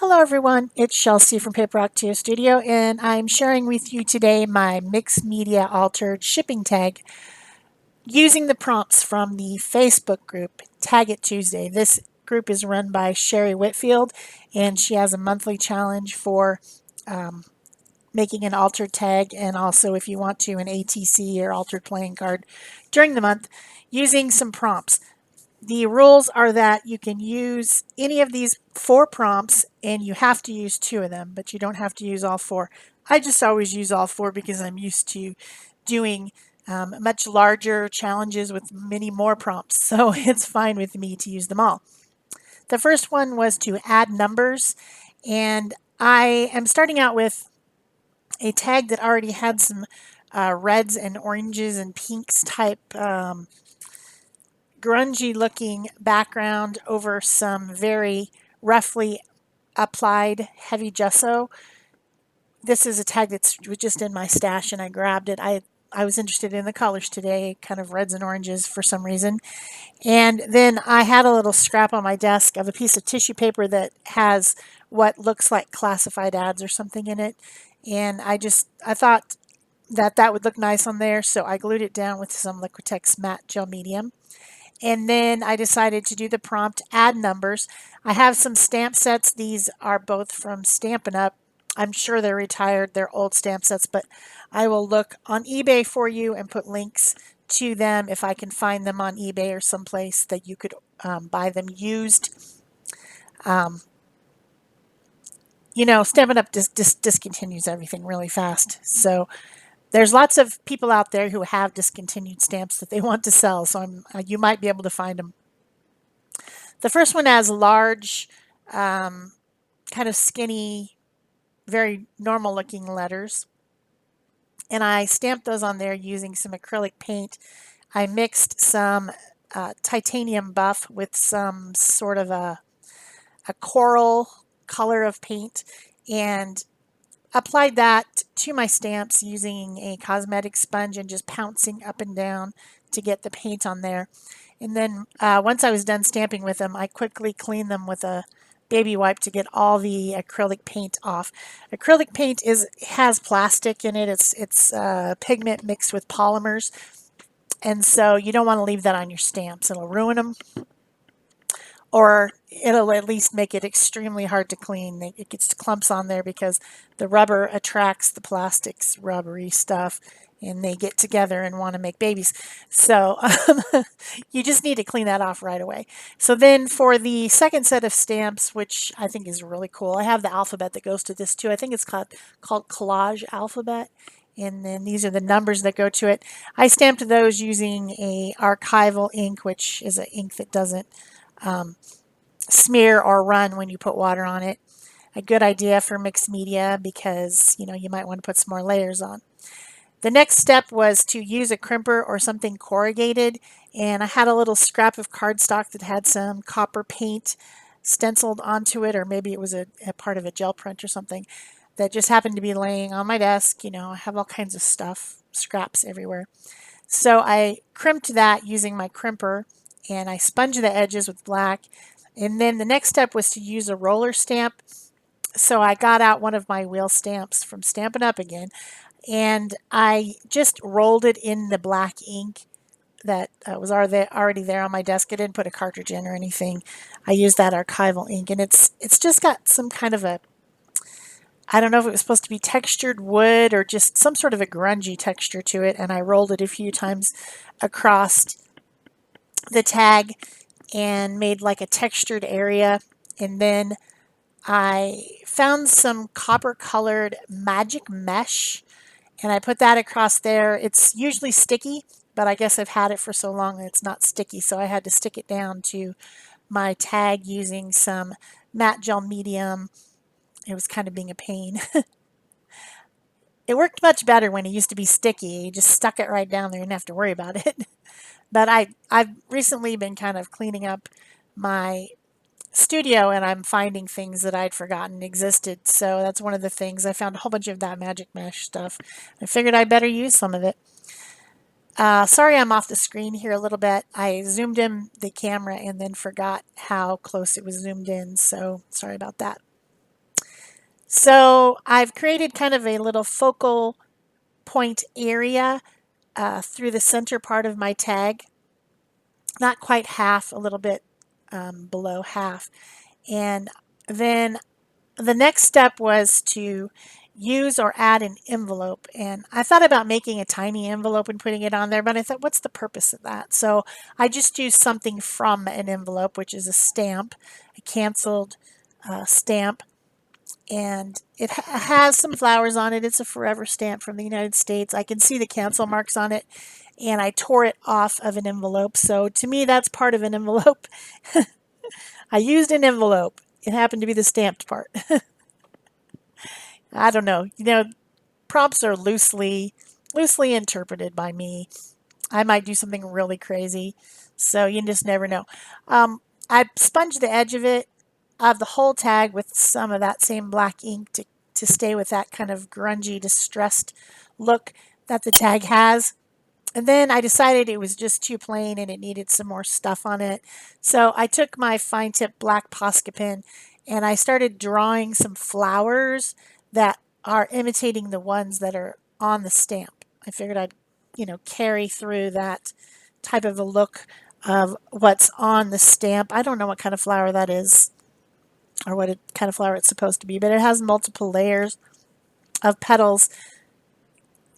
Hello everyone, it's Shel C from PaperOcotilloStudio, and I'm sharing with you today my mixed media altered shipping tag using the prompts from the Facebook group Tag It Tuesday. This group is run by Sherry Whitfield, and she has a monthly challenge for making an altered tag, and also if you want to, an ATC or altered playing card during the month using some prompts. The rules are that you can use any of these 4 prompts and you have to use 2 of them, but you don't have to use all 4. I just always use all 4 because I'm used to doing much larger challenges with many more prompts, so it's fine with me to use them all. The first one was to add numbers, and I am starting out with a tag that already had some reds and oranges and pinks type grungy looking background over some very roughly applied heavy gesso. This is a tag that's just in my stash and I grabbed it. I was interested in the colors today, kind of reds and oranges for some reason. And then I had a little scrap on my desk of a piece of tissue paper that has what looks like classified ads or something in it. And I thought that would look nice on there, so I glued it down with some Liquitex matte gel medium. And then I decided to do the prompt add numbers. I have some stamp sets. These are both from Stampin' Up. I'm sure they're retired, they're old stamp sets, but I will look on eBay for you and put links to them if I can find them on eBay or someplace that you could buy them used. Stampin' Up discontinues everything really fast. So there's lots of people out there who have discontinued stamps that they want to sell, so you might be able to find them. The first one has large, kind of skinny, very normal looking letters, and I stamped those on there using some acrylic paint. I mixed some titanium buff with some sort of a coral color of paint and applied that to my stamps using a cosmetic sponge and just pouncing up and down to get the paint on there. And then once I was done stamping with them, I quickly cleaned them with a baby wipe to get all the acrylic paint off. Acrylic paint has plastic in it. It's pigment mixed with polymers, and so you don't want to leave that on your stamps. It'll ruin them, or it'll at least make it extremely hard to clean. It gets clumps on there because the rubber attracts the plastic's rubbery stuff and they get together and want to make babies. So you just need to clean that off right away. So then for the second set of stamps, which I think is really cool, I have the alphabet that goes to this too. I think it's called Collage Alphabet. And then these are the numbers that go to it. I stamped those using a archival ink, which is an ink that doesn't smear or run when you put water on it. A good idea for mixed media because you might want to put some more layers on. The next step was to use a crimper or something corrugated, and I had a little scrap of cardstock that had some copper paint stenciled onto it, or maybe it was a part of a gel print or something that just happened to be laying on my desk. I have all kinds of stuff, scraps everywhere. So I crimped that using my crimper and I sponged the edges with black. And then the next step was to use a roller stamp. So I got out one of my wheel stamps from Stampin' Up! Again, and I just rolled it in the black ink that was already there on my desk. I didn't put a cartridge in or anything. I used that archival ink, and it's just got some kind of a, I don't know if it was supposed to be textured wood or just some sort of a grungy texture to it, and I rolled it a few times across the tag and made like a textured area. And then I found some copper colored magic mesh and I put that across there. It's usually sticky, but I guess I've had it for so long that it's not sticky, so I had to stick it down to my tag using some matte gel medium. It was kind of being a pain. It worked much better when it used to be sticky. You just stuck it right down there and didn't have to worry about it. But I've recently been kind of cleaning up my studio and I'm finding things that I'd forgotten existed. So that's one of the things. I found a whole bunch of that magic mesh stuff. I figured I'd better use some of it. Sorry I'm off the screen here a little bit. I zoomed in the camera and then forgot how close it was zoomed in. So sorry about that. So I've created kind of a little focal point area through the center part of my tag, not quite half, a little bit below half. And then the next step was to use or add an envelope. And I thought about making a tiny envelope and putting it on there, but I thought, what's the purpose of that? So I just used something from an envelope, which is a stamp, a canceled stamp. And it has some flowers on it. It's a forever stamp from the United States. I can see the cancel marks on it, and I tore it off of an envelope. So to me, that's part of an envelope. I used an envelope. It happened to be the stamped part. I don't know. Prompts are loosely interpreted by me. I might do something really crazy, so you just never know. I sponged the edge of the whole tag with some of that same black ink to stay with that kind of grungy, distressed look that the tag has. And then I decided it was just too plain and it needed some more stuff on it. So I took my fine tip black Posca pen and I started drawing some flowers that are imitating the ones that are on the stamp. I figured I'd, carry through that type of a look of what's on the stamp. I don't know what kind of flower that is or what kind of flower it's supposed to be, but it has multiple layers of petals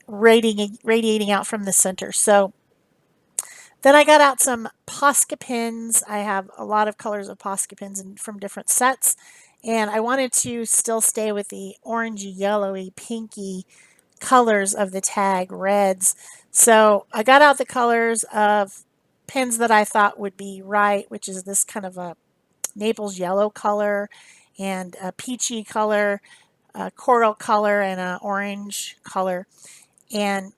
radiating out from the center. So then I got out some Posca pens. I have a lot of colors of Posca pens from different sets. And I wanted to still stay with the orangey, yellowy, pinky colors of the tag, reds. So I got out the colors of pens that I thought would be right, which is this kind of a Naples yellow color and a peachy color, a coral color, and an orange color. And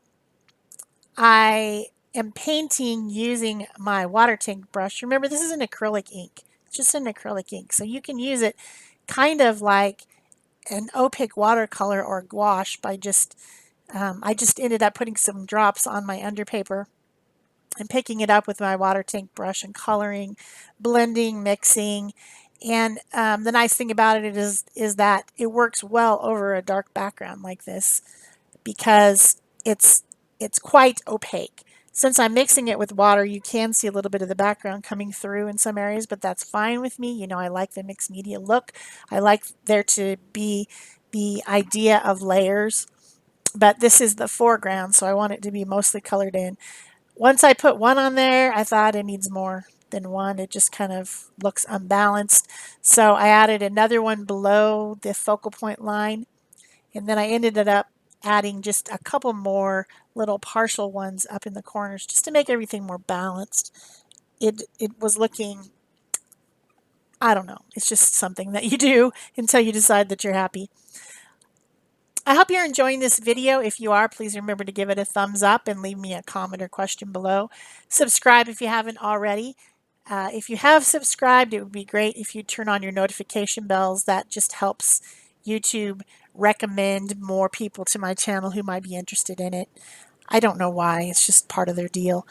I am painting using my water tank brush. Remember, this is an acrylic ink. It's just an acrylic ink. So you can use it kind of like an opaque watercolor or gouache by I just ended up putting some drops on my underpaper and picking it up with my water tank brush and coloring, blending, mixing. And the nice thing about it is that it works well over a dark background like this because it's quite opaque. Since I'm mixing it with water, you can see a little bit of the background coming through in some areas, but that's fine with me. I like the mixed media look. I like there to be the idea of layers, but this is the foreground, so I want it to be mostly colored in. Once I put one on there, I thought it needs more than one. It just kind of looks unbalanced. So I added another one below the focal point line, and then I ended up adding just a couple more little partial ones up in the corners just to make everything more balanced. It was looking, I don't know, it's just something that you do until you decide that you're happy. I hope you're enjoying this video. If you are, please remember to give it a thumbs up and leave me a comment or question below. Subscribe if you haven't already. If you have subscribed, it would be great if you turn on your notification bells. That just helps YouTube recommend more people to my channel who might be interested in it. I don't know why. It's just part of their deal.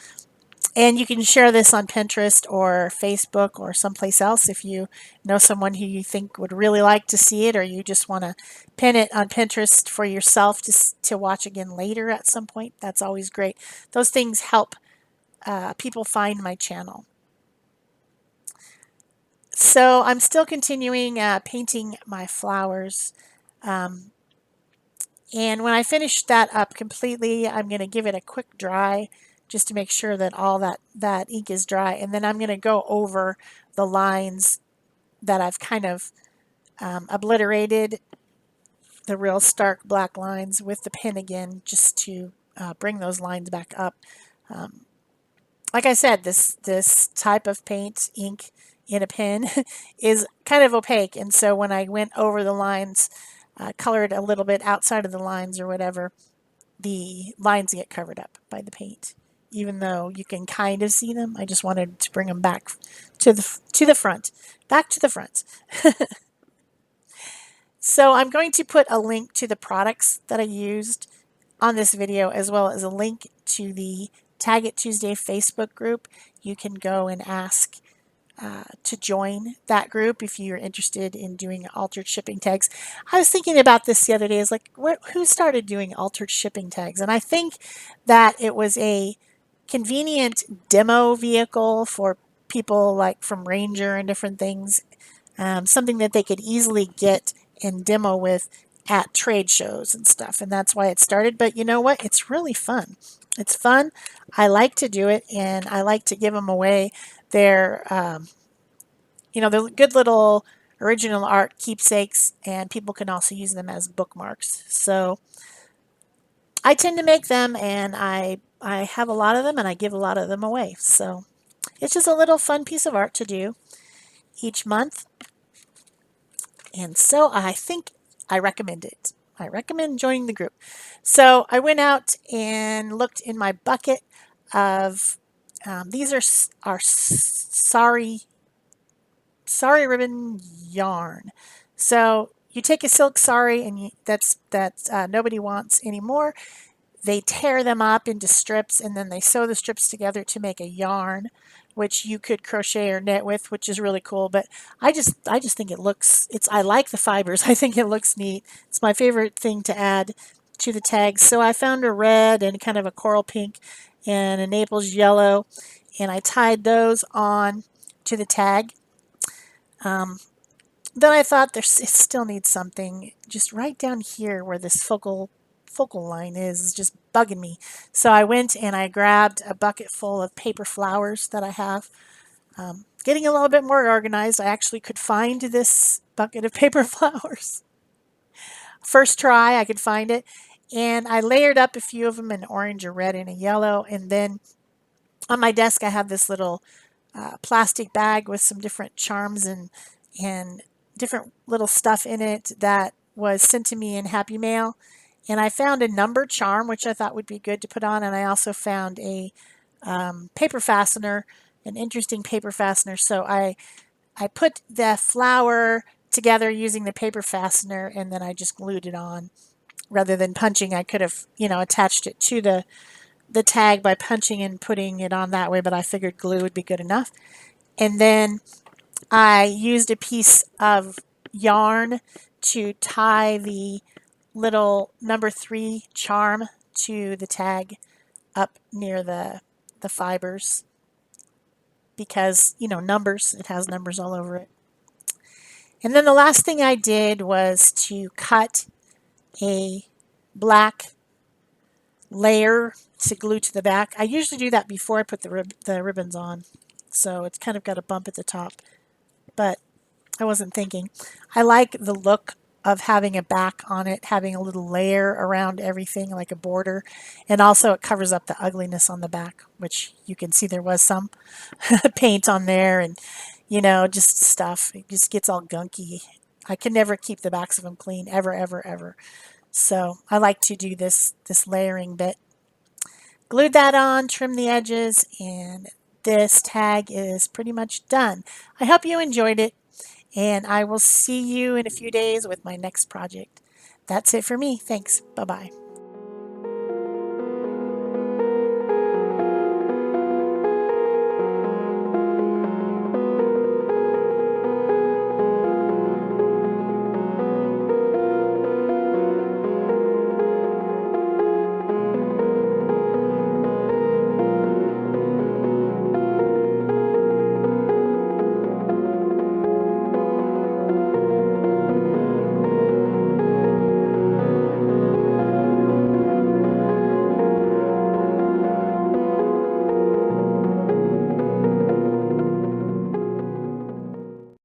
And you can share this on Pinterest or Facebook or someplace else if you know someone who you think would really like to see it, or you just want to pin it on Pinterest for yourself to watch again later at some point. That's always great. Those things help people find my channel. So I'm still continuing painting my flowers. And when I finish that up completely, I'm going to give it a quick dry just to make sure that all that ink is dry. And then I'm going to go over the lines that I've kind of obliterated, the real stark black lines, with the pen again, just to bring those lines back up. Like I said, this type of paint, ink in a pen, is kind of opaque. And so when I went over the lines, colored a little bit outside of the lines or whatever, the lines get covered up by the paint. Even though you can kind of see them, I just wanted to bring them back to the front, back to the front. So I'm going to put a link to the products that I used on this video, as well as a link to the Tag It Tuesday Facebook group. You can go and ask to join that group if you're interested in doing altered shipping tags. I was thinking about this the other day. Is like, who started doing altered shipping tags? And I think that it was a convenient demo vehicle for people like from Ranger and different things, something that they could easily get and demo with at trade shows and stuff. And that's why it started. But you know what? It's really fun. It's fun. I like to do it, and I like to give them away. They're, they're good little original art keepsakes, and people can also use them as bookmarks. So I tend to make them, and I have a lot of them, and I give a lot of them away. So it's just a little fun piece of art to do each month. And so I think I recommend it. I recommend joining the group. So I went out and looked in my bucket of these are sari ribbon yarn. So you take a silk sari, and that's nobody wants anymore. They tear them up into strips, and then they sew the strips together to make a yarn, which you could crochet or knit with, which is really cool. But I just think it looks, I like the fibers. I think it looks neat. It's my favorite thing to add to the tags. So I found a red and kind of a coral pink and a Naples yellow, and I tied those on to the tag. Then I thought it still needs something just right down here where this focal line is just bugging me. So I went and I grabbed a bucket full of paper flowers that I have. Getting a little bit more organized, I actually could find this bucket of paper flowers. First try, I could find it. And I layered up a few of them in orange, a red, and a yellow. And then on my desk, I have this little plastic bag with some different charms and different little stuff in it that was sent to me in Happy Mail. And I found a number charm, which I thought would be good to put on. And I also found a paper fastener, an interesting paper fastener. So I put the flower together using the paper fastener, and then I just glued it on. Rather than punching, I could have, attached it to the tag by punching and putting it on that way, but I figured glue would be good enough. And then I used a piece of yarn to tie the little number 3 charm to the tag up near the fibers because, numbers, it has numbers all over it. And then the last thing I did was to cut a black layer to glue to the back. I usually do that before I put the ribbons on, so it's kind of got a bump at the top, but I wasn't thinking. I like the look of having a back on it, having a little layer around everything like a border, and also it covers up the ugliness on the back, which you can see there was some paint on there and just stuff. It just gets all gunky. I can never keep the backs of them clean, ever, ever, ever. So I like to do this layering bit. Glued that on, trim the edges, and this tag is pretty much done. I hope you enjoyed it, and I will see you in a few days with my next project. That's it for me. Thanks. Bye-bye.